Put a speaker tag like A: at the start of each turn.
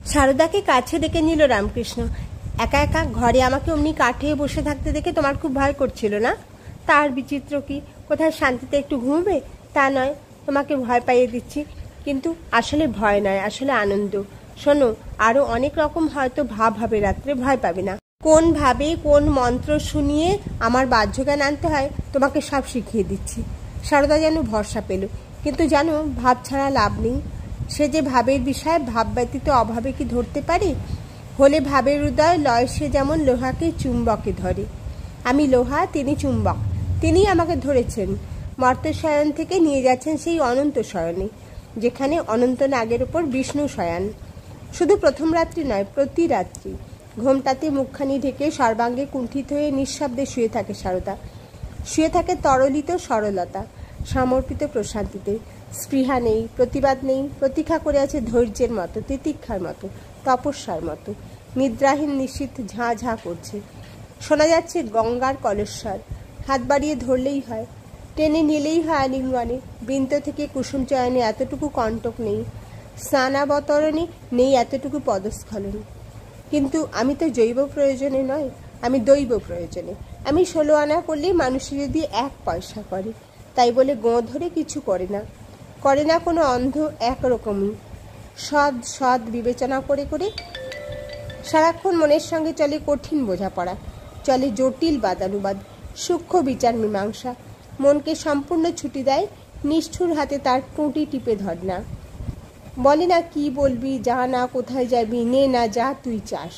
A: সারদাকে কাছে ডেকে নিল রামকৃষ্ণ। একা একা ঘরে আমাকে অমনি কাঠে বসে থাকতে দেখে তোমার খুব ভয় করছিল না? তার বিচিত্র কি, কোথায় শান্তিতে একটু ঘুমবে তা নয়, তোমাকে ভয় পাইয়ে দিচ্ছি। কিন্তু আসলে ভয় নয়, আসলে আনন্দ। শোনো, আরো অনেক রকম হয়তো ভাব হবে, রাত্রে ভয় পাবে না। কোন ভাবে কোন মন্ত্র শুনিয়ে আমার বাহ্যজ্ঞান আনতে হয় তোমাকে সব শিখিয়ে দিচ্ছি। সারদা যেন ভরসা পেল। কিন্তু জানো, ভাব ছাড়া লাভ নেই। সে যে ভাবের বিষয়, ভাব ব্যতীত অভাবে কি ধরতে পারে? হলে ভাবের হৃদয় লয়, সে যেমন লোহাকে চুম্বকে ধরে। আমি লোহা, তিনি চুম্বক। তিনি আমাকে ধরেছেন, মর্ত শয়ন থেকে নিয়ে যাচ্ছেন সেই অনন্ত শয়নে, যেখানে অনন্ত নাগের ওপর বিষ্ণু শয়ান। শুধু প্রথম রাত্রি নয়, প্রতি রাত্রি ঘোমটাতে মুখখানি ঢেকে সর্বাঙ্গে কুণ্ঠিত হয়ে নিঃশব্দে শুয়ে থাকে সারদা। শুয়ে থাকে তরলিত সরলতা, সমর্পিত প্রশান্তিতে। স্পৃহা নেই, প্রতিবাদ নেই, প্রতীক্ষা করে আছে ধৈর্যের মতো, তিতিক্ষার মতো, তপস্যার মতো। নিদ্রাহীন নিশ্চিত ঝাঁ ঝাঁ করছে। শোনা যাচ্ছে গঙ্গার কলস্বর। হাত বাড়িয়ে ধরলেই হয়, টেনে নিলেই হয় আলিঙ্গনে। বৃন্ত থেকে কুসুম চয়নে এতটুকু কণ্টক নেই, স্নানাবতরণে নেই এতটুকু পদস্খলন। কিন্তু আমি তো জৈব প্রয়োজনে নয়, আমি দৈব প্রয়োজনে। আমি 16 আনা করলেই মানুষের যদি 1 পয়সা করে, তাই বলে গোঁ ধরে কিছু করে না। করে না কোনো অন্ধ একরকমই সৎ সৎ বিবেচনা করে করে। সারাক্ষণ মনের সঙ্গে চলে কঠিন বোঝাপড়া, চলে জটিল বাদানুবাদ, সূক্ষ্ম বিচার মীমাংসা। মনকে সম্পূর্ণ ছুটি দেয়, নিষ্ঠুর হাতে তার টুঁটি টিপে ধর না। বলে না কি বলবি, যা না কোথায় যাবি, নে না যা তুই চাস।